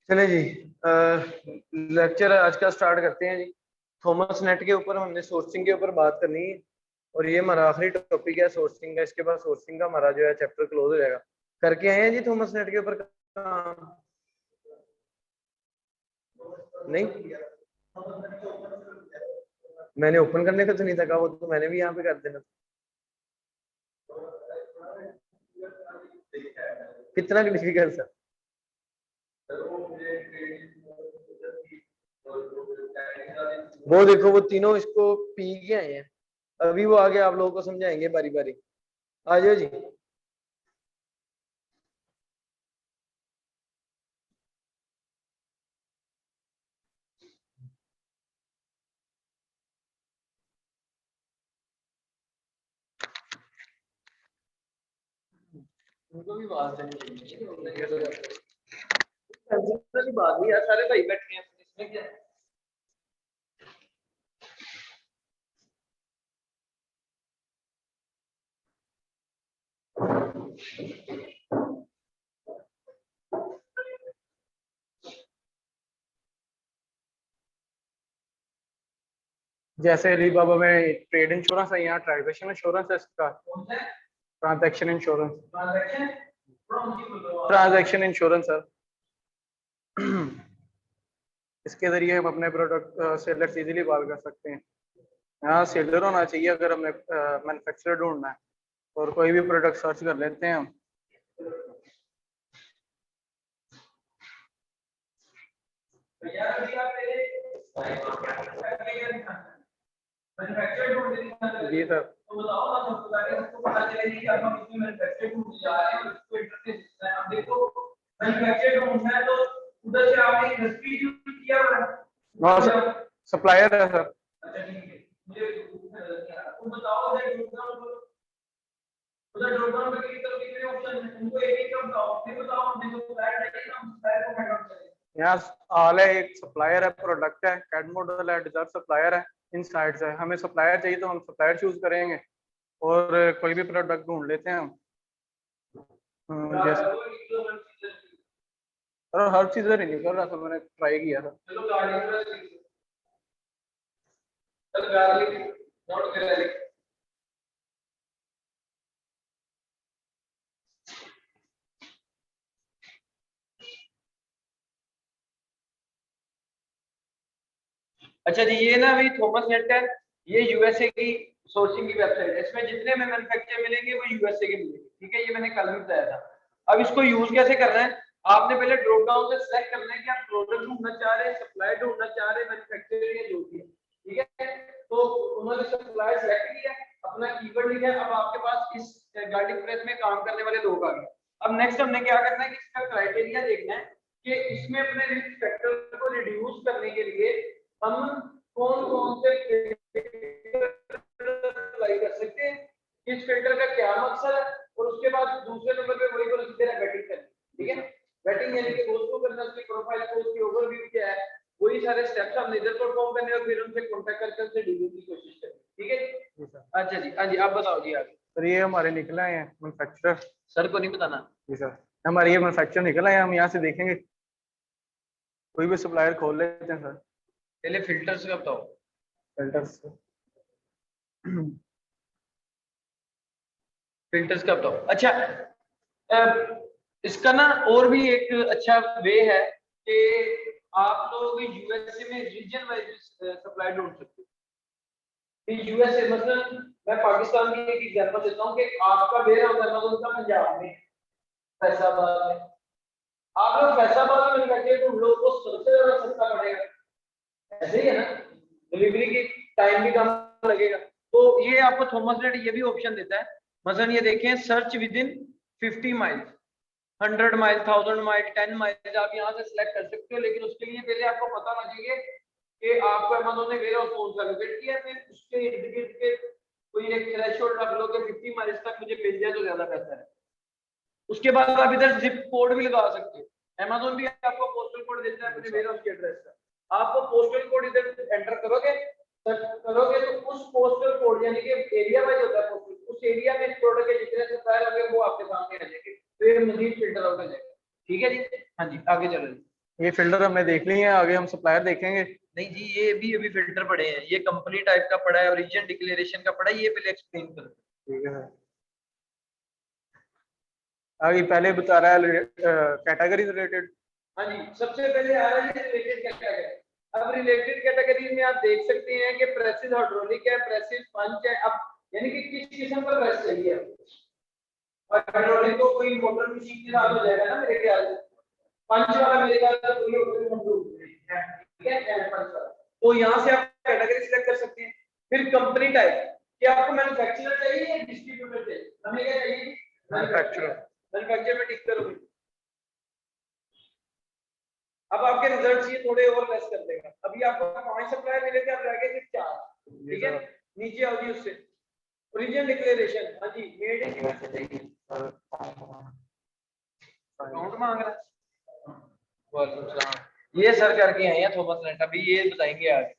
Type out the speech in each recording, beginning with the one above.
चले जी, लेक्चर आज का स्टार्ट करते हैं जी। थॉमस नेट के ऊपर हमने सोर्सिंग के ऊपर बात करनी है और ये हमारा आखिरी टॉपिक है सोर्सिंग का। इसके बाद सोर्सिंग का हमारा जो है चैप्टर क्लोज हो जाएगा। करके आए हैं जी थॉमस नेट के ऊपर काम? नहीं, मैंने ओपन करने का तो नहीं था, वो तो मैंने भी यहाँ पे कर देना। कितना डिफिकल्ट था वो, देखो वो तीनों इसको पी के आए हैं। अभी वो आगे आप लोगों को समझाएंगे बारी बारी। आ जाओ जी। उनको भी बात बात नहीं यार, सारे भाई बैठे हैं इसमें क्या है। जैसे अलीबाबा में ट्रेड इंश्योरेंस है, यहाँ ट्रांजैक्शन इंश्योरेंस है। इसका transaction insurance, transaction insurance sir. इसके जरिए हम अपने प्रोडक्ट सेलर इजीली बात कर सकते हैं। यहाँ सेलर होना चाहिए अगर हमें मैन्युफैक्चरर ढूंढना है। और कोई भी प्रोडक्ट सर्च कर लेते हैं हम। जी सर। तो बताओ ना, सबसे पहले इसको पता चलेगी कि अब हम इसमें मैन्युफैक्चर ढूंढने जा रहे हैं और इसको इंटरफेस देना है। अब देखो मैन्युफैक्चर ढूंढना है तो उधर से आपने इंडस्ट्री यूज किया है। हां सर, सप्लायर है सर। अच्छा ठीक है, मुझे तुम बताओ उधर ड्रॉप डाउन पे क्लिक करो, कितने ऑप्शन हैं उनको एक एक का बताओ, फिर बताओ हमने जो सप्लायर चाहिए ना, हम सप्लायर को फाइंड आउट करेंगे। यहाँ ऑल है, एक सप्लायर है, प्रोडक्ट है, कैड मॉडल है, डिजायर सप्लायर है, इनसाइट्स है। हमें सप्लायर चाहिए तो हम सप्लायर चूज करेंगे और कोई भी प्रोडक्ट ढूंढ लेते हैं हम। जैसे हर चीज नहीं कर रहा था, मैंने ट्राई किया था। अच्छा जी, ये ना अभी थॉमस नेट है, ये यूएसए की सोर्सिंग की वेबसाइट है। इसमें जितने में मैन्युफैक्चर मिलेंगे वो यूएसए के मिलेंगे, ठीक है। ये मैंने कल भी बताया था। अब इसको यूज कैसे करना है, आपने पहले ड्रॉप डाउन से सिलेक्ट करना है कि आप प्रोडक्ट ढूंढना चाह रहे हैं, सप्लाई ढूंढना चाह रहे हैं, मैन्युफैक्चर या जो भी है, ठीक है। तो उन्होंने सप्लाई सेलेक्ट किया, अपना कीवर्ड लिखा, अब आपके पास इस गार्लिक प्रेस में काम करने वाले लोग आ गए। अब नेक्स्ट हमने क्या करना है कि इसका क्राइटेरिया देखना है कि इसमें अपने रिस्क फैक्टर को रिड्यूस करने के लिए हम कौन कौन से अप्लाई कर सकते हैं, इस फिल्टर का क्या मकसद है, और उसके बाद दूसरे नंबर पे वही बोला सीधे वेटिंग करनी, ठीक है। वेटिंग यानी कि दोस्तों करना, उसकी प्रोफाइल को, उसकी ओवरव्यू क्या है, वही सारे स्टेप्स हमने इधर परफॉर्म करने और फिर उनसे कांटेक्ट करके उनसे डीलिंग की कोशिश करें, ठीक है जी सर। अच्छा जी, हाँ जी, आप बताओ जी आगे। सर ये हमारे निकला है मैन्युफैक्चरर। सर को नहीं बताना जी सर, हमारे ये मैन्युफैक्चर निकला है, हम यहाँ से देखेंगे, कोई भी सप्लायर खोल लेते हैं सर। पहले फिल्टर्स का बताओ। फिल्टर्स फिल्टर्स का बताओ। अच्छा, इसका ना और भी एक अच्छा वे है कि आप लोग यूएसए में रीजन वाइज सप्लाई ढूंढ सकते हो। यूएसए मतलब मैं पाकिस्तान की एक एग्जांपल देता हूँ कि आपका वेयर हाउस अमेज़न का पंजाब में, फैसलाबाद में, आप लोग फैसलाबाद में मैन्युफैक्चर ढूंढ लो, वो सबसे ज्यादा सस्ता पड़ेगा, ऐसे ही है ना, डिलीवरी की टाइम भी कम लगेगा। तो ये आपको थॉमस नेट ये भी ऑप्शन देता है। मसलन ये देखें, search with in 50 miles, 100 mile, 1000 mile, 10 mile, आप यहाँ से सिलेक्ट कर सकते हो। लेकिन उसके लिए पहले आपको पता होना चाहिए कि आपको अमेज़न ने वेयर हाउस कौन सा लोकेट किया है, फिर उसके इर्द गिर्द के कोई एक थ्रेशोल्ड रख लो कि 50 माइल्स तक मुझे मिल जाए तो ज्यादा बेहतर है। उसके बाद आप इधर जिप कोड भी लगा सकते हो। अमेज़न भी आपको पोस्टल कोड देता है अपने वेयर हाउस के एड्रेस का, आपको पोस्टल कोड इधर एंटर करोगे, सर्च करोगे, तो उस पोस्टल कोड यानी कि एरिया वाइज होता है पोस्टल, उस एरिया में प्रोडक्ट के जितने सप्लायर होंगे वो आपके सामने आ जाएंगे, फिर मजीद फिल्टर आउट हो जाएगा, ठीक है जी। हाँ जी, आगे चलो जी। ये फिल्टर हमने देख लिए हैं, आगे हम सप्लायर देखेंगे। नहीं जी, ये भी अभी फिल्टर पड़े हैं, ये कंपनी टाइप का पड़ा है, ओरिजिन डिक्लेरेशन का पड़ा है, ये पहले एक्सप्लेन करो। ठीक है, आगे पहले बता रहा है कैटेगरी रिलेटेड। हाँ जी, सबसे पहले आ रहा है रिलेटेड कैटेगरी। अब रिलेटेड कैटेगरी में आप देख सकते हैं कि प्रेसिस हाइड्रोलिक है, प्रेसिस पंच है। अब यानी कि किस किस्म का प्रेस चाहिए, और हाइड्रोलिक को कोई मोटर मशीन के साथ हो जाएगा ना मेरे ख्याल से, पंच वाला मेरे ख्याल से कोई होटल में ठीक है, पंच वाला। तो यहाँ से आप कैटेगरी सिलेक्ट कर सकते हैं। फिर कंपनी टाइप, कि आपको मैन्युफैक्चरर चाहिए या डिस्ट्रीब्यूटर चाहिए, हमें क्या चाहिए, मैन्युफैक्चरर। मैन्युफैक्चरर में टिक करोगे। अब आपके रिजल्ट्स ये थोड़े और लेस कर देगा। अभी आपको 5 सप्लायर मिले थे, अब रह गए सिर्फ 4, ठीक है। नीचे आओ जी, उससे ओरिजिन डिक्लेरेशन। हाँ जी, मेड इन यूएसए चाहिए, अकाउंट मांग रहा है। वालेकुम सलाम, ये सर करके आए हैं थॉमस नेट, अभी ये बताएंगे आगे।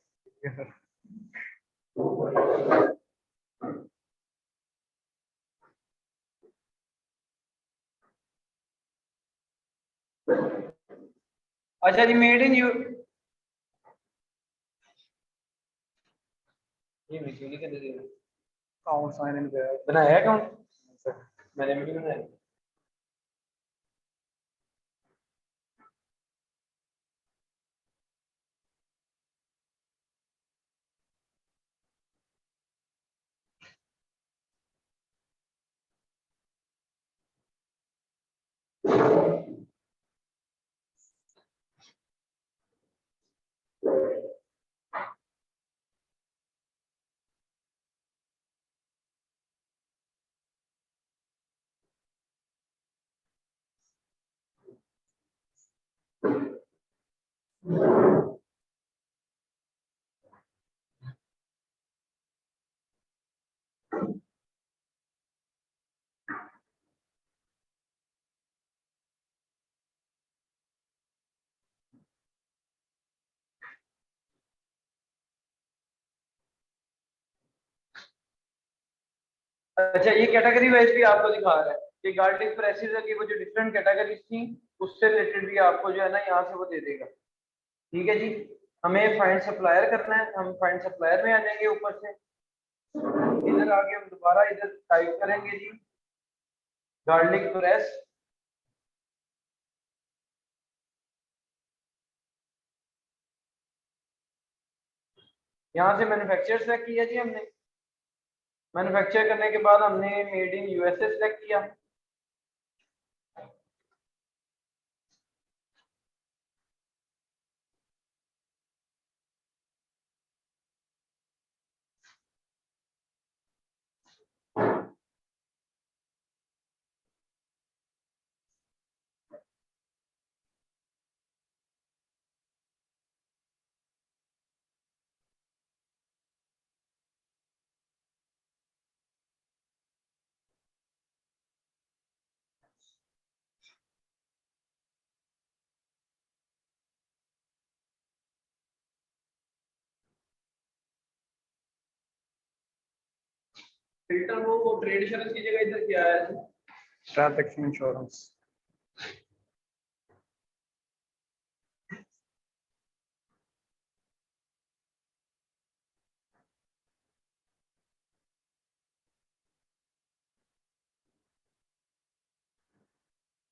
अच्छा जी, मेड इन यू, ये मिसूरी के दे दे अकाउंट साइन इन बनाया अकाउंट, मैंने भी बनाया। अच्छा, ये कैटेगरी वाइज भी आपको दिखा रहा है कि गार्लिक प्रेसेस की वो जो डिफरेंट कैटेगरीज थी उससे रिलेटेड भी आपको जो है ना यहाँ से वो दे देगा, ठीक है जी। हमें फाइंड सप्लायर करना है, हम फाइंड सप्लायर में आ जाएंगे ऊपर से, इधर आके हम दोबारा इधर टाइप करेंगे जी गार्लिक प्रेस, यहाँ से मैन्युफैक्चर सेलेक्ट किया जी हमने। मैन्युफैक्चर करने के बाद हमने मेड इन यूएसए सेलेक्ट किया। फिल्टर वो ट्रेड इंश्योरेंस की जगह इधर क्या है? Transaction insurance.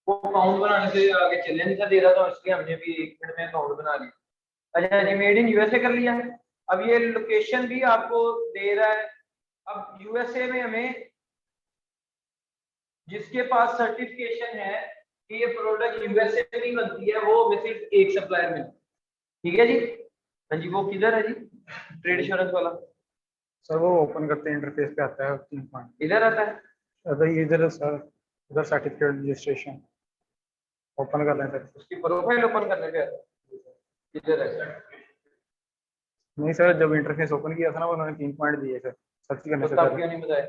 वो अकाउंट बनाने से आगे चलने नहीं था दे रहा था, इसलिए हमने भी 1 मिनट में अकाउंट बना लिया। अच्छा जी, मेड इन यूएसए कर लिया। अब ये लोकेशन भी आपको दे रहा है। अब यूएसए में हमें जिसके पास सर्टिफिकेशन है कि ये प्रोडक्ट यूएसए में ही बनती है, वो हमें सिर्फ एक सप्लायर मिले। ठीक है जी। हाँ जी, वो किधर है जी ट्रेड इंश्योरेंस वाला? सर वो ओपन करते हैं इंटरफेस पे आता है 3 पॉइंट। इधर आता है? अगर इधर है सर, इधर सर्टिफिकेट रजिस्ट्रेशन ओपन कर लें सर। उसकी प्रोफाइल ओपन करने पे आता है। इधर है? नहीं सर, जब इंटरफेस ओपन किया था ना उन्होंने 3 पॉइंट दिए सर सर्च करने तो से तब पहले। क्यों नहीं बताया?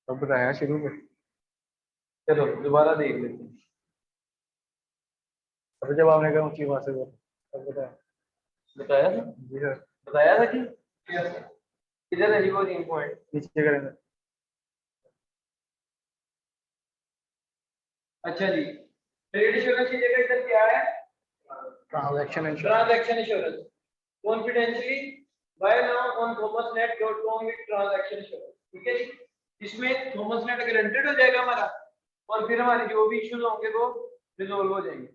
तब बताया शुरू में। चलो दोबारा देख लेते हैं। तब जब आपने कहा ऊंची आवाज से बोलो, तब बताया। बताया था? जी सर। बताया था कि किधर है जी वो 3 पॉइंट? नीचे करेंगे। अच्छा जी, ट्रेड इंश्योरेंस की जगह इधर क्या है? Transaction insurance. Transaction insurance. Confidentially buy now on thomasnet.com with transaction insurance. ठीक है जी। इसमें थॉमसनेट गारंटेड हो जाएगा हमारा, और फिर हमारे जो भी इश्यूज होंगे वो रिजोल्व हो जाएंगे।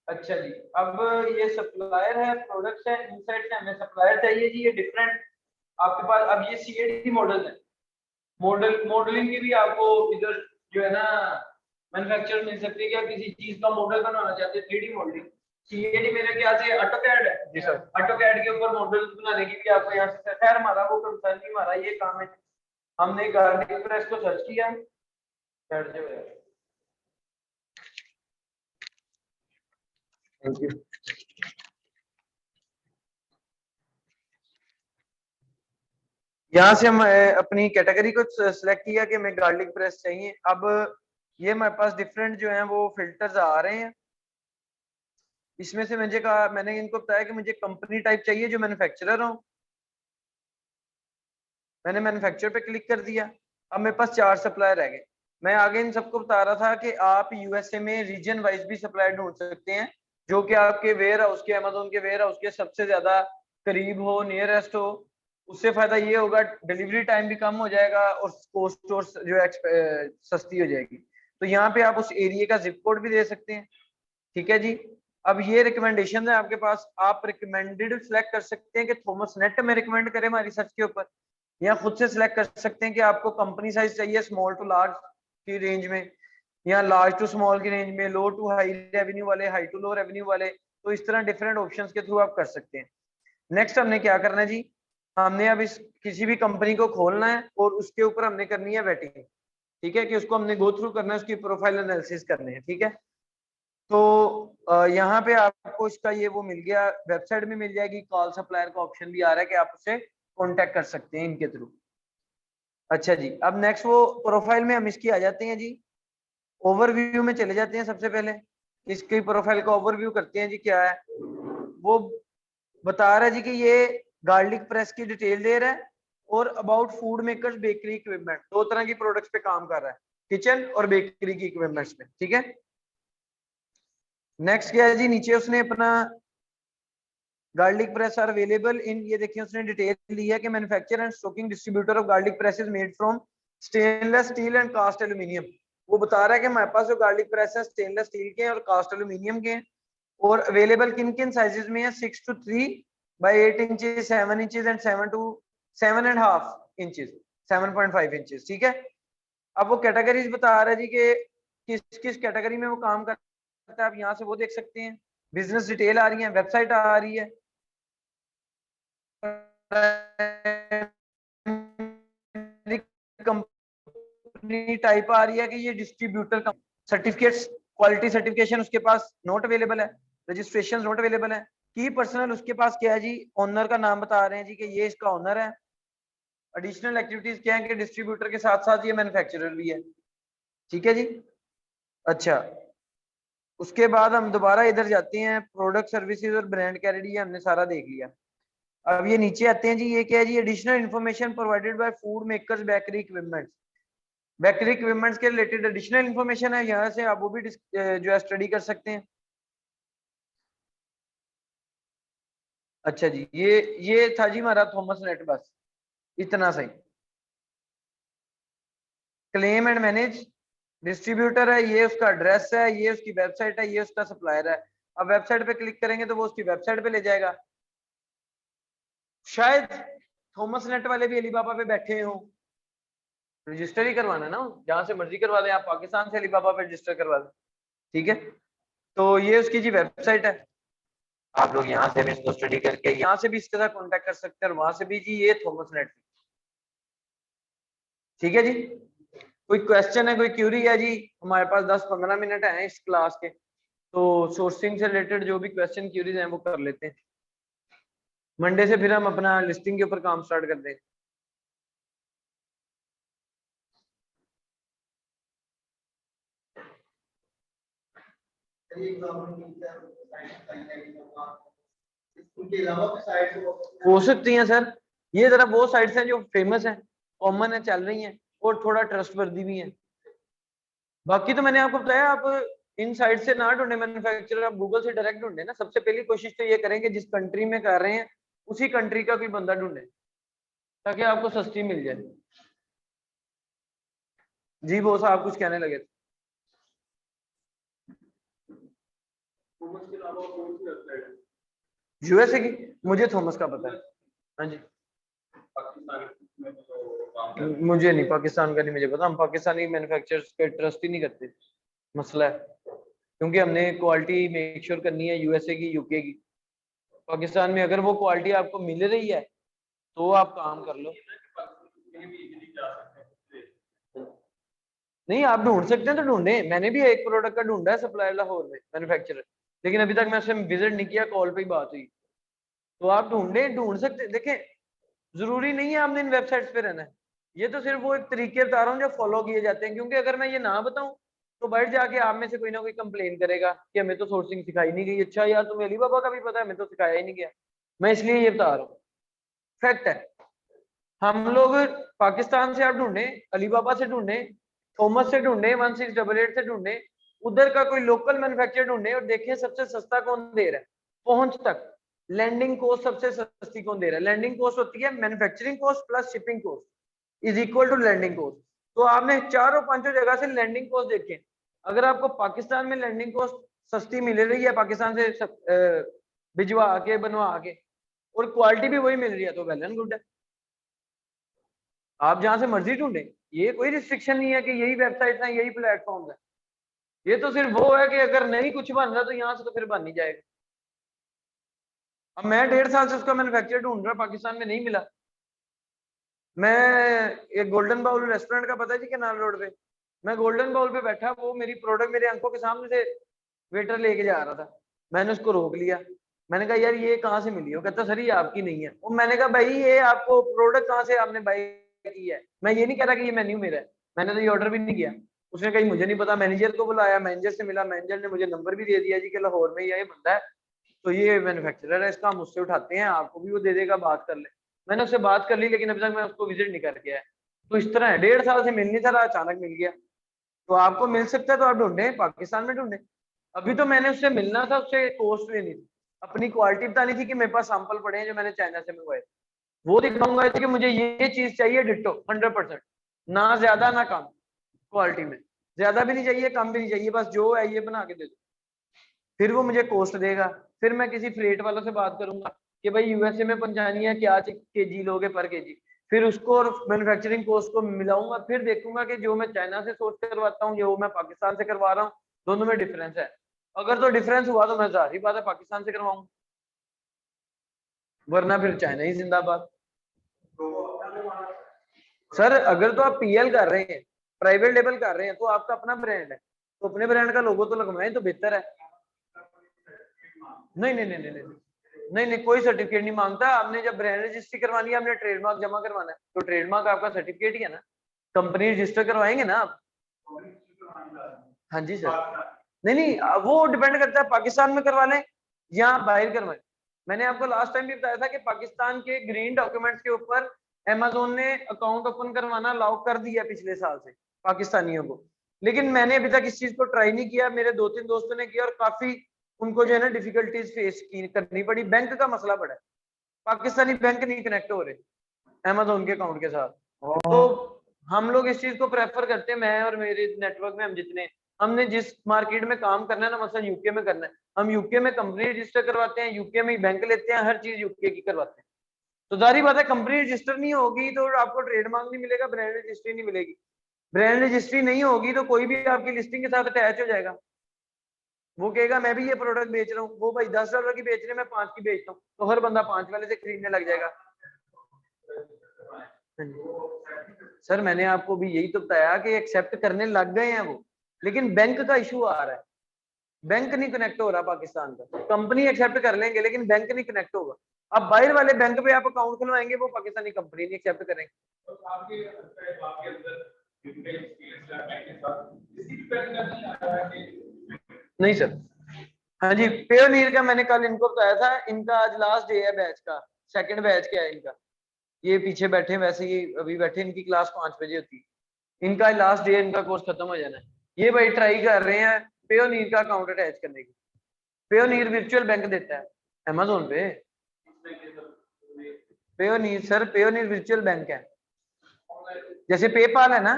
अच्छा जी, अब ये सप्लायर है, प्रोडक्ट्स है, इनसाइड से हमें सप्लायर चाहिए जी। ये डिफरेंट आपके पास अब ये सीएडी मॉडल है। मॉडलिंग की भी आपको इधर जो है ना मैन्युफैक्चर मिल सकती है। क्या किसी चीज का मॉडल बनाना चाहते हैं 3D मॉडलिंग, सीएडी मेरे ख्याल से ऑटोकैड है। जी सर। ऑटोकैड के ऊपर मॉडल बनाने की भी आपको यहाँ से, खैर हमारा वो कंसर्न नहीं, हमारा ये काम है। हमने गार्लिक प्रेस को सर्च किया। Thank you. यहाँ से हम अपनी कैटेगरी को सिलेक्ट किया कि हमें गार्लिक प्रेस चाहिए। अब ये हमारे पास डिफरेंट जो है वो फिल्टर्स आ रहे हैं। इसमें से मैंने इनको बताया कि मुझे कंपनी टाइप चाहिए जो मैन्युफैक्चरर हो। मैंने मैन्युफैक्चर पे क्लिक कर दिया। अब मेरे पास 4 सप्लायर रह गए। मैं आगे इन सबको बता रहा था कि आप यूएसए में रीजन वाइज भी सप्लायर ढूंढ सकते हैं, जो कि आपके वेयर हाउस के, अमेज़न के वेयर हाउस के सबसे ज्यादा करीब हो, नियरेस्ट हो। उससे फायदा ये होगा डिलीवरी टाइम भी कम हो जाएगा और कॉस्ट और जो है सस्ती हो जाएगी। तो यहाँ पे आप उस एरिया का जिप कोड भी दे सकते हैं। ठीक है जी। अब ये रिकमेंडेशन है आपके पास, आप रिकमेंडेड सिलेक्ट कर सकते हैं कि थॉमस नेट में रिकमेंड करें हमारी सर्च के ऊपर, या खुद से सिलेक्ट कर सकते हैं कि आपको कंपनी साइज चाहिए स्मॉल टू लार्ज की रेंज में, या लार्ज टू स्मॉल की रेंज में, लो टू हाई रेवेन्यू वाले, हाई टू लो रेवेन्यू वाले। तो इस तरह डिफरेंट ऑप्शंस के थ्रू आप कर सकते हैं। नेक्स्ट हमने क्या करना है जी, हमने अब इस किसी भी कंपनी को खोलना है और उसके ऊपर हमने करनी है वेटिंग। ठीक है, कि उसको हमने गो थ्रू करना है, उसकी प्रोफाइल एनालिसिस करने हैं। ठीक है, तो यहाँ पे आपको इसका ये वो मिल गया, वेबसाइट में मिल जाएगी, कॉल सप्लायर का ऑप्शन भी आ रहा है कि आप उससे कांटेक्ट कर सकते हैं इनके थ्रू। अच्छा जी, अब नेक्स्ट वो प्रोफाइल में हम इसकी आ जाते हैं जी। ओवरव्यू में चले जाते हैं। सबसे पहले इसकी प्रोफाइल का ओवरव्यू करते हैं जी। क्या है वो बता रहा है जी कि ये गार्लिक प्रेस की डिटेल दे रहा है और about food makers bakery equipment, 2 तरह की प्रोडक्ट्स पे काम कर रहा है, किचन और बेकरी की इक्विपमेंट्स पे। ठीक है, नेक्स्ट क्या है जी, नीचे उसने अपना garlic press are available in, ये देखिए उसने डिटेल ली है कि manufacture and stocking distributor of garlic presses made from stainless steel and cast aluminium. वो बता रहा है कि हमारे पास जो गार्लिक प्रेस है स्टेनलेस स्टील के और कास्ट एल्यूमिनियम के हैं, और अवेलेबल किन किन साइजेस में है, 6 to 3 by 8 inches, 7 inches and 7 to 7.5 inches, 7.5 inches, ठीक है। अब वो कैटेगरीज बता रहा है जी कि किस किस कैटेगरी में वो काम करता है, आप यहाँ से वो देख सकते हैं। बिजनेस डिटेल आ रही है, वेबसाइट आ रही है, कंपनी टाइप आ रही है कि ये डिस्ट्रीब्यूटर। सर्टिफिकेट्स, क्वालिटी सर्टिफिकेशन उसके पास नॉट अवेलेबल है, रजिस्ट्रेशन नॉट अवेलेबल है। की पर्सनल उसके पास क्या है जी, ओनर का नाम बता रहे हैं जी कि ये इसका ओनर है। एडिशनल एक्टिविटीज क्या है कि डिस्ट्रीब्यूटर के साथ साथ ये मैन्युफैक्चरर भी है, ठीक है जी। अच्छा, उसके बाद हम दोबारा इधर जाते हैं, प्रोडक्ट सर्विसेज और ब्रांड कैटेगरी हमने सारा देख लिया। अब ये नीचे आते हैं जी, ये क्या है जी, additional information provided by food makers bakery equipments. Bakery equipments के रिलेटेड एडिशनल इन्फॉर्मेशन है, यहाँ से आप वो भी जो है स्टडी कर सकते हैं। अच्छा जी, ये था जी हमारा थॉमस नेट, बस इतना सही। क्लेम एंड मैनेज, डिस्ट्रीब्यूटर है, ये उसका एड्रेस है, ये उसकी वेबसाइट है, ये उसका सप्लायर है। अब वेबसाइट पे क्लिक करेंगे तो वो उसकी वेबसाइट पे ले जाएगा। शायद थॉमस नेट वाले भी अलीबाबा पे बैठे हो, रजिस्टर ही करवाना ना, जहां से मर्जी करवा दें, आप पाकिस्तान से अलीबाबा पे रजिस्टर करवा दें, ठीक है। तो ये उसकी जी वेबसाइट है, आप लोग यहाँ से भी इसको स्टडी करके यहाँ से भी इसके साथ कॉन्टेक्ट कर सकते हैं, और वहां से भी जी ये थॉमस नेट, ठीक है जी। कोई क्वेश्चन है, कोई क्यूरी है जी, हमारे पास 10-15 मिनट है इस क्लास के, तो सोर्सिंग से रिलेटेड जो भी क्वेश्चन क्यूरीज हैं वो कर लेते हैं। मंडे से फिर हम अपना लिस्टिंग के ऊपर काम स्टार्ट कर दें। हो सकती हैं सर, ये जरा वो साइट्स हैं जो फेमस हैं, कॉमन है, चल रही हैं और थोड़ा ट्रस्टवर्दी भी हैं। बाकी तो मैंने आपको बताया, आप इन साइट से ना ढूंढे मैन्युफैक्चरर, आप गूगल से डायरेक्ट ढूंढे ना। सबसे पहली कोशिश तो ये करेंगे जिस कंट्री में कर रहे हैं उसी कंट्री का कोई बंदा ढूंढे, ताकि आपको सस्ती मिल जाए। जी वो साहब कुछ कहने लगे थे। यूएसए की मुझे थॉमस का पता है, हाँ जी। मुझे नहीं, पाकिस्तान का नहीं मुझे पता, हम पाकिस्तानी मैन्युफैक्चरर्स पे ट्रस्ट ही नहीं करते, मसला है। क्योंकि हमने क्वालिटी मेक श्योर करनी है यूएसए की, यूके की। पाकिस्तान में अगर वो क्वालिटी आपको मिल रही है तो आप काम कर लो। नहीं, आप ढूंढ सकते हैं तो ढूंढे, मैंने भी एक प्रोडक्ट का ढूंढा है सप्लायर लाहौर में, मैन्युफैक्चरर, लेकिन अभी तक मैं उससे विजिट नहीं किया, कॉल पे ही बात हुई। तो आप ढूंढ सकते, देखें जरूरी नहीं है आपने इन वेबसाइट्स पे रहना है, ये तो सिर्फ वो एक तरीके बता रहा हूँ जो फॉलो किए जाते हैं। क्योंकि अगर मैं ये ना बताऊं तो बैठ जाके आप में से कोई ना कोई कंप्लेन करेगा कि हमें तो सोर्सिंग सिखाई नहीं गई। अच्छा यार, तुम्हें अलीबाबा का भी पता है, हमें तो सिखाया ही नहीं गया। मैं इसलिए ये बता रहा हूँ, फैक्ट है। हम लोग पाकिस्तान से आप ढूंढे, अलीबाबा से ढूंढे, थॉमस से ढूंढे, 1688 से ढूंढे, उधर का कोई लोकल मैन्युफैक्चरर ढूंढे और देखें सबसे सस्ता कौन दे रहा है पहुंच तक। लैंडिंग कॉस्ट सबसे सस्ती कौन दे रहा है? लैंडिंग कॉस्ट होती है manufacturing cost plus shipping cost is equal to landing cost. तो आपने चारों पांचों जगह से लैंडिंग कॉस्ट देखे, अगर आपको पाकिस्तान में लैंडिंग कॉस्ट सस्ती मिल रही है, पाकिस्तान से भिजवा के बनवा के, और क्वालिटी भी वही मिल रही है, तो वेल एंड गुड है। आप जहां से मर्जी ढूंढे, ये कोई रिस्ट्रिक्शन नहीं है कि यही वेबसाइट है, यही प्लेटफॉर्म है। ये तो सिर्फ वो है कि अगर नहीं कुछ बन रहा तो यहाँ से तो फिर बन नहीं जाएगा। अब मैं 1.5 साल से उसका मैन्युफैक्चर ढूंढ रहा, पाकिस्तान में नहीं मिला। मैं एक गोल्डन बाउल रेस्टोरेंट का पता है जी कैनाल रोड पे, मैं गोल्डन बाउल पे बैठा, वो मेरी प्रोडक्ट मेरे आंखों के सामने से वेटर लेके जा रहा था, मैंने उसको रोक लिया। मैंने कहा यार ये कहाँ से मिली? वो कहता सर ये आपकी नहीं है। वो मैंने कहा भाई ये आपको प्रोडक्ट कहाँ से आपने बाई की है? मैं ये नहीं कह रहा कि ये मेन्यू मेरा है, मैंने तो ये ऑर्डर भी नहीं किया। उसने कही मुझे नहीं पता, मैनेजर को बुलाया, मैनेजर से मिला, मैनेजर ने मुझे नंबर भी दे दिया जी कि लाहौर में ये बंदा है, तो ये मैन्युफैक्चरर है, इसका हम उससे उठाते हैं, आपको भी वो दे देगा, बात कर ले। मैंने उससे बात कर ली, लेकिन अभी तक मैं उसको विजिट नहीं करके आया। तो इस तरह है, 1.5 साल से मिल नहीं था, अचानक मिल गया। तो आपको मिल सकता है तो आप ढूंढे, पाकिस्तान में ढूंढे। अभी तो मैंने उससे मिलना था, उससे कॉस्ट लेनी थी, अपनी क्वालिटी बतानी थी कि मेरे पास सैंपल पड़े हैं जो मैंने चाइना से मंगवाए, वो दिखाऊंगा कि मुझे ये चीज चाहिए डिट्टो 100%, ना ज्यादा ना कम क्वालिटी में, ज्यादा भी नहीं चाहिए कम भी नहीं चाहिए, बस जो है ये बना के दे दो। फिर वो मुझे कॉस्ट देगा, फिर मैं किसी फ्रेट वालों से बात करूंगा, कि भाई यूएसए में पहुंचानी है, क्या केजी लोगे पर केजी, फिर उसको और मैन्युफैक्चरिंग कॉस्ट को मिलाऊंगा, फिर देखूंगा कि जो मैं चाइना से सोर्स करवाता हूँ जो मैं पाकिस्तान से करवा रहा हूँ, दोनों में डिफरेंस है। अगर तो डिफरेंस हुआ तो मैं जाहिर बात है पाकिस्तान से करवाऊंगा, वरना फिर चाइना ही जिंदाबाद। सर अगर तो आप पीएल कर रहे हैं, प्राइवेट लेबल कर रहे हैं, तो आपका अपना ब्रांड है, तो अपने ब्रांड का लोगो तो लगवाएं तो बेहतर है। नहीं नहीं नहीं नहीं नहीं नहीं नहीं, कोई सर्टिफिकेट नहीं मांगता। आपने जब ब्रांड रजिस्ट्री करवानी है, आपने ट्रेडमार्क जमा करवाना है, तो ट्रेडमार्क आपका सर्टिफिकेट ही है ना, कंपनी रजिस्टर करवाएंगे ना आप। हाँ जी सर। नहीं नहीं, वो डिपेंड करता है पाकिस्तान में करवा लें या बाहर करवाएं। मैंने आपको लास्ट टाइम भी बताया था कि पाकिस्तान के ग्रीन डॉक्यूमेंट्स के ऊपर अमेज़न ने अकाउंट ओपन करवाना अलाउ कर दिया पिछले साल से पाकिस्तानियों को, लेकिन मैंने अभी तक इस चीज को ट्राई नहीं किया। मेरे 2-3 दोस्तों ने किया और काफी उनको जो है ना डिफिकल्टीज फेस करनी पड़ी। बैंक का मसला बड़ा है, पाकिस्तानी बैंक नहीं कनेक्ट हो रहे अमेज़न के अकाउंट के साथ। तो हम लोग इस चीज को प्रेफर करते हैं, मैं और मेरे नेटवर्क में हम जितने, हमने जिस मार्केट में काम करना है ना, मतलब यूके में करना है, हम यूके में कंपनी रजिस्टर करवाते हैं, यूके में ही बैंक लेते हैं, हर चीज यूके की करवाते हैं। तो जारी बात है कंपनी रजिस्टर नहीं होगी तो आपको ट्रेडमार्क नहीं मिलेगा, ब्रांड रजिस्ट्री नहीं मिलेगी। ब्रांड रजिस्ट्री नहीं होगी तो कोई भी आपकी लिस्टिंग के साथ अटैच हो जाएगा, वो कहेगा मैं भी ये प्रोडक्ट बेच रहा हूँ, वो भाई $10 की बेच रहे हैं, मैं 5 की बेचता हूँ, तो हर बंदा 5 वाले से खरीदने लग जाएगा। सर मैंने आपको भी यही तो बताया कि एक्सेप्ट करने लग गए हैं वो, लेकिन बैंक का इशू आ रहा है, बैंक नहीं कनेक्ट हो रहा पाकिस्तान का। कंपनी एक्सेप्ट कर लेंगे लेकिन बैंक नहीं कनेक्ट होगा। अब बाहर वाले बैंक पे आप अकाउंट खुलवाएंगे, वो पाकिस्तानी कंपनी नहीं एक्सेप्ट करेंगे। नहीं सर। हाँ जी, पेयोनियर का मैंने कल इनको बताया था, इनका आज लास्ट डे है बैच का, सेकंड बैच क्या है इनका, ये पीछे बैठे वैसे ही अभी बैठे, इनकी क्लास 5 बजे होती है, इनका लास्ट डे, इनका कोर्स खत्म हो जाना है। ये भाई ट्राई कर रहे हैं पेयोनियर का अकाउंट अटैच करने की। पेयोनियर वर्चुअल बैंक देता है अमेज़न पे। Payoneer sir, Payoneer virtual bank है, जैसे पेपाल है ना,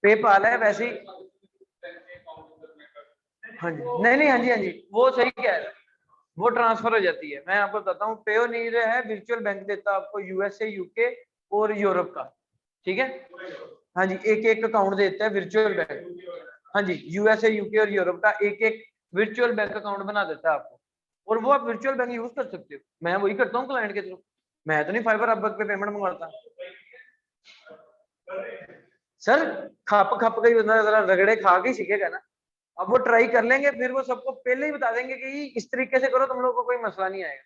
पेपाल है वैसे ही। हाँ जी, नहीं नहीं, हाँ जी हाँ जी, वो सही कह रहे हैं, वो ट्रांसफर हो जाती है। मैं आपको बताता हूँ, पेयोनियर है वर्चुअल बैंक देता है आपको यूएसए, यूके और यूरोप का, ठीक है। हाँ जी, एक एक अकाउंट देता है वर्चुअल बैंक। हाँ जी, यूएसए, यूके और यूरोप का एक एक वर्चुअल बैंक अकाउंट बना देता है आपको, और वो आप वर्चुअल बैंक यूज कर सकते हो। मैं वही करता हूँ क्लाइंट के थ्रू, मैं तो नहीं फाइबर अब पे पेमेंट मंगवाता। सर खप खप का ही बंदा जरा रगड़े खा के सीखेगा ना, अब वो ट्राई कर लेंगे, फिर वो सबको पहले ही बता देंगे कि इस तरीके से करो, तुम लोग को कोई मसला नहीं आएगा।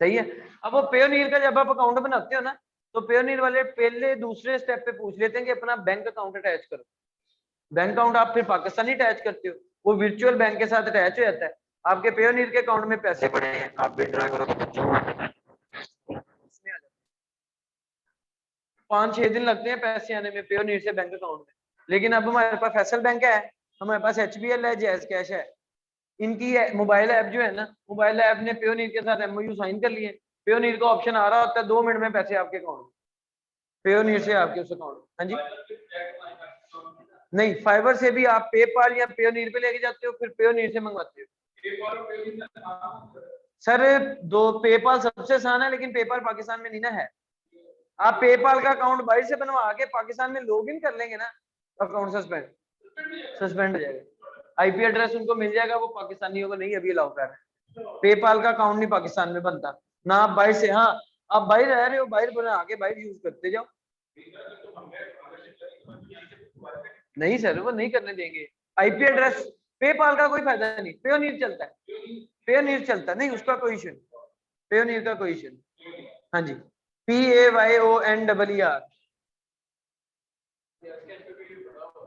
सही है। अब वो पेयोनियर का जब आप अकाउंट बनाते हो ना, तो पेयोनियर वाले पहले दूसरे स्टेप पे पूछ लेते हैं कि अपना बैंक अकाउंट अटैच करो। बैंक अकाउंट आप फिर पाकिस्तानी अटैच करते हो, वो वर्चुअल बैंक के साथ अटैच हो जाता है, आपके पेयोनियर के अकाउंट में पैसे पड़े हैं, आप विड्रॉ करो तो 5-6 दिन लगते हैं पैसे आने में पेयोनियर से बैंक अकाउंट में। लेकिन अब हमारे पास फैसल बैंक है, हमारे पास एचबीएल है, जैज कैश है, इनकी मोबाइल ऐप जो है ना, मोबाइल ऐप ने पेयोनियर के साथ एमओयू साइन कर लिए, पेयोनियर का ऑप्शन आ रहा होता है 2 मिनट में पैसे आपके अकाउंट में, पेयोनियर से आपके उस अकाउंट। हाँ जी, नहीं फाइबर से भी आप पेपाल या पेयोनियर पे लेके जाते हो, फिर पेयोनियर से मंगवाते हो। सर दो, पेपाल सबसे आसान है, लेकिन पेपाल पाकिस्तान में नहीं ना है। आप पेपाल का अकाउंट बाहर से बनवा के पाकिस्तान में लॉग इन कर लेंगे ना, अकाउंट सस्पेंड हो जाएगा। आईपी एड्रेस उनको मिल जाएगा, वो पाकिस्तानियों को नहीं अभी अलाउ कर रहे। पेपाल का अकाउंट नहीं पाकिस्तान में बनता ना, आप बाहर से, हाँ आप बाहर रह रहे हो, बाहर बना के बाहर यूज करते जाओ। नहीं सर, वो नहीं करने देंगे। आईपी एड्रेस पेपाल का कोई फायदा नहीं, पेयोनियर चलता है, पेयोनियर चलता है, नहीं उसका कोई इशू नहीं, पेयोनियर का कोई इशू नहीं। हाँ जी, PAYONER।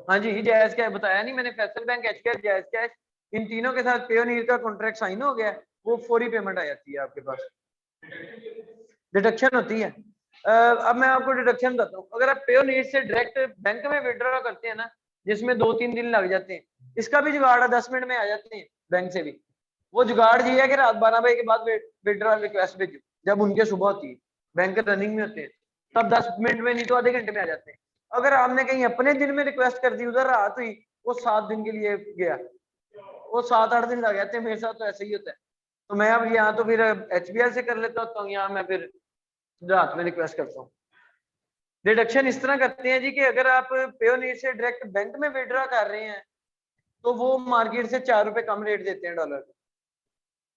हाँ जी, जायज कैश बताया नहीं मैंने, फैसल बैंक, एच कैश, जायज कैश, इन तीनों के साथ पेयोनियर का कॉन्ट्रैक्ट साइन हो गया, वो फौरी पेमेंट आ जाती है आपके पास, डिडक्शन होती है। अब मैं आपको डिडक्शन बताता हूँ। अगर आप पेयोनियर से डायरेक्ट बैंक में विड्रॉ करते हैं ना, जिसमें 2-3 दिन लग जाते हैं, इसका भी जुगाड़ है, 10 मिनट में आ जाते हैं बैंक से भी। वो जुगाड़ ये है कि रात 12 बजे के बाद विड्रॉ रिक्वेस्ट भेजो, जब उनके सुबह होती है, बैंक रनिंग में होते हैं, तब 10 मिनट में, नहीं तो आधे घंटे में आ जाते हैं। अगर आपने कहीं अपने दिन में रिक्वेस्ट कर दी, उधर रात हुई, वो 7 दिन के लिए गया, वो 7-8 दिन लग जाते हैं, मेरे साथ तो ऐसे ही होता है। तो मैं अब यहाँ तो फिर HBL से कर लेता हूँ, तो यहाँ मैं फिर रात में रिक्वेस्ट करता हूँ। डिडक्शन इस तरह करते हैं जी कि अगर आप पेयोनियर से डायरेक्ट बैंक में विड्रॉ कर रहे हैं तो वो मार्केट से 4 रुपए कम रेट देते हैं डॉलर का,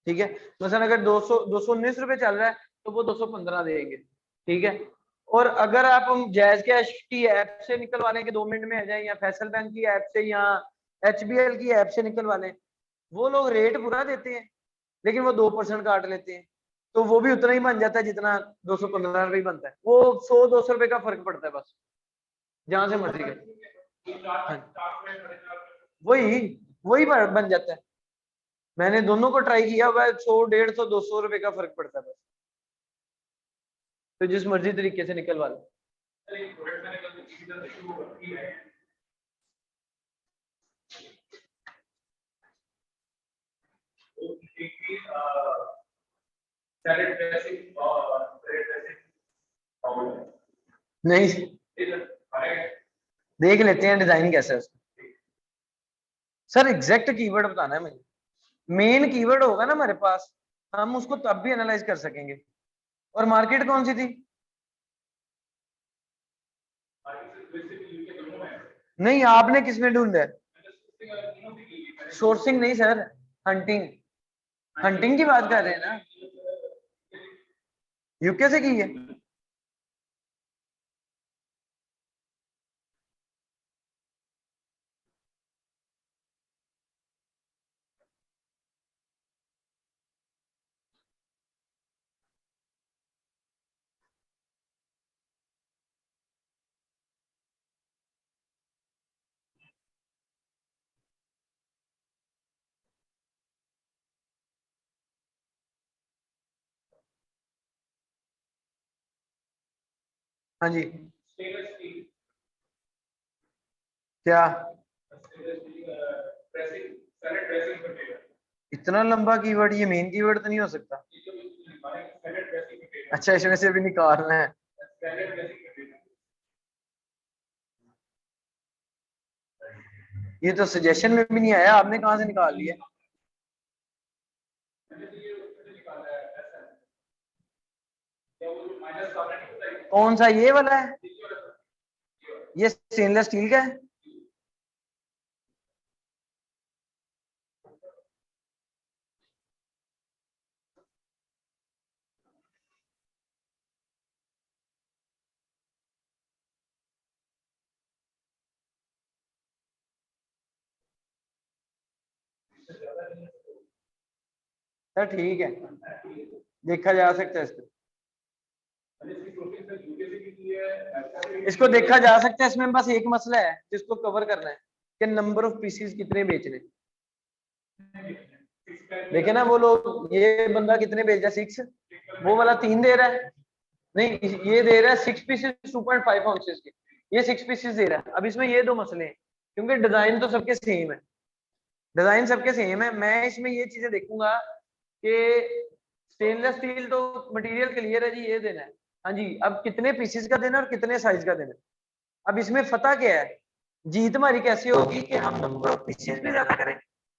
ठीक है। मसलन अगर 219 रुपए चल रहा है तो वो 215 देंगे, ठीक है। और अगर आप हम जैज कैश की ऐप से निकलवा लें कि 2 मिनट में आ जाए, या फैसल बैंक की ऐप से या HBL की ऐप से निकलवा लें, वो लोग रेट पूरा देते हैं लेकिन वो 2% काट लेते हैं, तो वो भी उतना ही बन जाता है जितना 215 रुपये बनता है। वो 100-200 रुपए का फर्क पड़ता है बस, जहां से मर्जी का। वही बन जाता है। मैंने दोनों को ट्राई किया हुआ है, 100, 150, 200 रुपए का फर्क पड़ता है बस, तो जिस मर्जी तरीके से निकलवा लो। नहीं, देख लेते हैं डिजाइन कैसा है उसका। सर एग्जैक्ट कीवर्ड बताना है मुझे, मेन कीवर्ड होगा ना हमारे पास, हम उसको तब भी एनालाइज कर सकेंगे। और मार्केट कौन सी थी? नहीं, आपने किसमें ढूंढा है? सोर्सिंग नहीं सर, हंटिंग। हंटिंग की बात कर रहे हैं ना, यूके से की है। हाँ जी, क्या इतना लंबा कीवर्ड? ये मेन कीवर्ड तो नहीं हो सकता। अच्छा, इसमें से भी निकालना है। ये तो सजेशन में भी नहीं आया, आपने कहां से निकाल लिया? कौन सा, ये वाला है? ये स्टेनलेस स्टील का है? सर ठीक है, देखा जा सकता है इसको देखा जा सकता है। इसमें बस एक मसला है जिसको कवर करना है कि नंबर ऑफ पीसीज कितने बेचने। देखे ना वो लोग, ये बंदा कितने भेज रहा है? 6, वो वाला 3 दे रहा है। नहीं, ये दे रहा है 6 पीसेस 2.5 आउंसेस के, ये 6 पीसेस दे रहा है। अब इसमें ये दो मसले हैं, क्योंकि डिजाइन तो सबके सेम है, डिजाइन सबके सेम है। मैं इसमें ये चीजें देखूंगा कि स्टेनलेस स्टील तो मटेरियल क्लियर है जी, ये देना है। हाँ जी, अब कितने पीसेस का देना है और कितने साइज का देना है। अब इसमें फता क्या है, जीत हमारी कैसे होगी कि हम नंबर ऑफ पीसेस भी ज्यादा करें,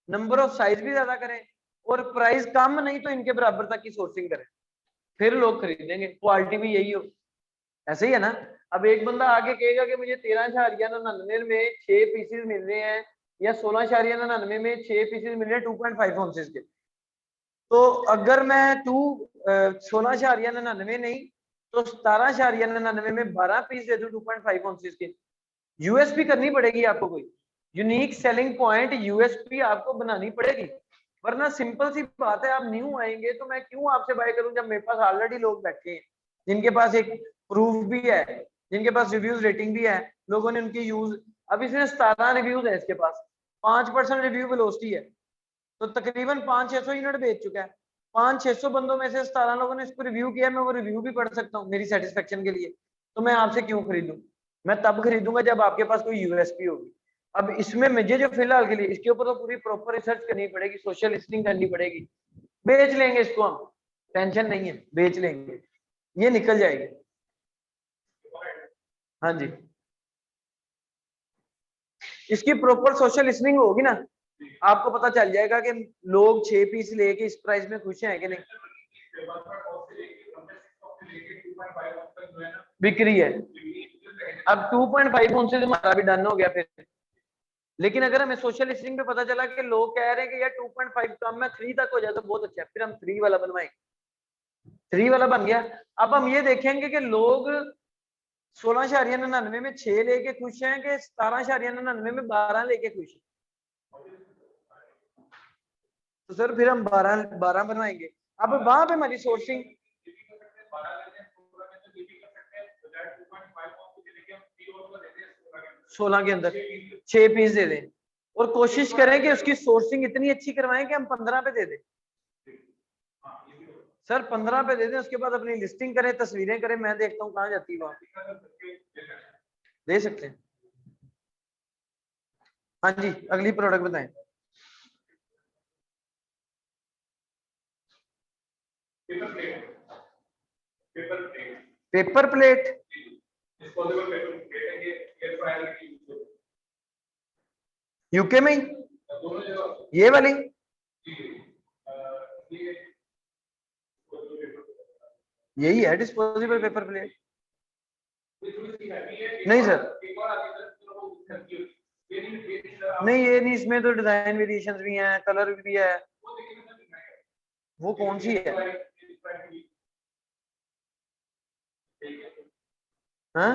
नंबर ऑफ साइज भी ज्यादा करें, और प्राइस कम नहीं तो इनके बराबर तक की सोर्सिंग करें, फिर लोग खरीदेंगे। क्वालिटी भी यही हो, ऐसे ही है ना। अब एक बंदा आगे कहेगा कि मुझे 13.99 में 6 पीसेस मिल रहे हैं, या 16.99 में 6 पीसेस मिल रहे हैं 2.5 आउंसेस के, तो अगर मैं 16.99 नहीं तो 17.99 में 12 पीस दे दूं 2.5 आउंसेस के, यूएसपी करनी पड़ेगी आपको, कोई यूनिक सेलिंग पॉइंट यूएसपी आपको बनानी पड़ेगी। वरना सिंपल सी बात है, आप न्यू आएंगे तो मैं क्यों आपसे बाय करूं जब मेरे पास ऑलरेडी लोग बैठे हैं जिनके पास एक प्रूफ भी है, जिनके पास रिव्यूज रेटिंग भी है, लोगों ने उनकी यूज। अब इसमें 17 रिव्यूज है इसके पास, 5% रिव्यू वेलोसिटी है, तो तकरीबन 500-600 यूनिट बेच चुका है। 500-600 बंदों में से 17 लोगों ने इसको रिव्यू किया, मैं वो रिव्यू भी पढ़ सकता हूँ मेरी सेटिस्फेक्शन के लिए। तो मैं आपसे क्यों खरीदूं? मैं तब खरीदूंगा जब आपके पास कोई यूएसपी होगी। अब इसमें मुझे जो फिलहाल के लिए इसके ऊपर तो पूरी प्रॉपर रिसर्च करनी पड़ेगी, सोशल लिस्टिंग करनी पड़ेगी। बेच लेंगे इसको हम, टेंशन नहीं है, बेच लेंगे, ये निकल जाएगी। हाँ जी, इसकी प्रॉपर सोशल लिस्टिंग होगी ना, आपको पता चल जाएगा कि लोग 6 पीस लेके इस प्राइस में खुश हैं कि नहीं। बिक रही है। अब 2.5 उनसे हमारा भी डन हो गया फिर। लेकिन अगर हमें सोशल लिस्टिंग पे पता चला कि लोग कह रहे हैं कि यार 2.5 कम है, 3 तक हो जाए तो बहुत अच्छा है, फिर हम 3 वाला बनवाएंगे। 3 वाला बन गया। अब हम ये देखेंगे कि लोग 16.99 में 6 लेके खुश हैं कि 17.99 में 12 लेके खुश हैं। तो सर फिर हम 12 बनवाएंगे। अब वहां पे हमारी सोर्सिंग 16 के अंदर 6 पीस दे दें और कोशिश करें कि उसकी सोर्सिंग इतनी अच्छी करवाएं कि हम 15 पे दे दें। सर 15 पे दे दें, उसके बाद अपनी लिस्टिंग करें, तस्वीरें करें, मैं देखता हूँ कहाँ जाती है वहां। दे सकते हैं। हाँ जी, अगली प्रोडक्ट बताएं। पेपर प्लेट यूके में ही ये वाली यही है डिस्पोजेबल पेपर प्लेट। नहीं सर, नहीं ये नहीं, इसमें तो डिजाइन वेरिएशंस भी हैं, कलर भी है। वो कौन सी है? हाँ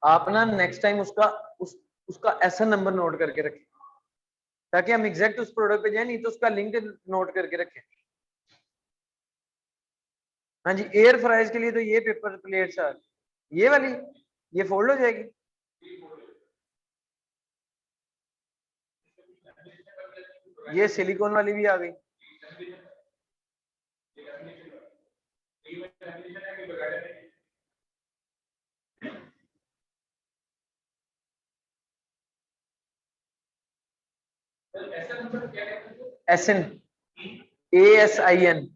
आप ना नेक्स्ट टाइम उसका एसएन नंबर नोट करके रखें ताकि हम एग्जैक्ट उस प्रोडक्ट पे जाए, नहीं तो उसका लिंक नोट करके रखें। हाँ जी, एयर फ्राइज के लिए तो ये पेपर प्लेट सर, ये वाली ये फोल्ड हो जाएगी। ये सिलिकॉन वाली भी आ गई। एसएन ASIN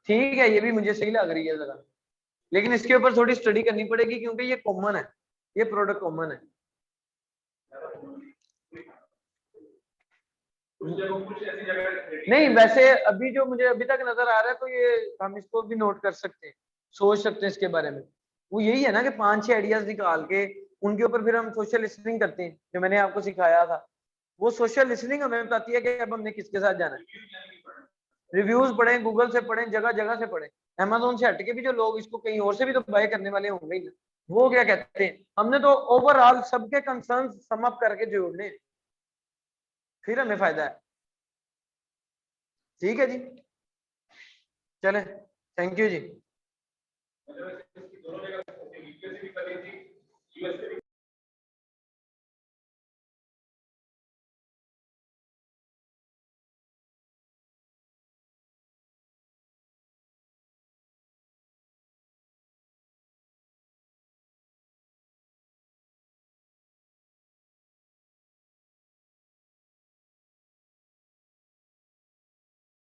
ठीक है, ये भी मुझे सही लग रही है जरा, लेकिन इसके ऊपर थोड़ी स्टडी करनी पड़ेगी क्योंकि ये कॉमन है, ये प्रोडक्ट कॉमन है। नहीं वैसे अभी जो मुझे अभी तक नजर आ रहा है तो ये हम इसको भी नोट कर सकते हैं, सोच सकते हैं इसके बारे में। वो यही है ना कि 5-6 आइडियाज निकाल के उनके ऊपर फिर हम सोशल लिसनिंग करते हैं, जो मैंने आपको सिखाया था। वो सोशल लिसनिंग हमें बताती है कि अब हमने किसके साथ जाना है। रिव्यूज पढ़ें, गूगल से पढ़ें, जगह जगह से पढ़ें, अमेजोन से हटके भी जो लोग इसको कहीं और से भी तो बाय करने वाले होंगे ही ना, वो क्या कहते हैं। हमने तो ओवरऑल सबके कंसर्न सम अप करके जोड़ने, फिर हमें फायदा है। ठीक है जी, चलें, थैंक यू जी।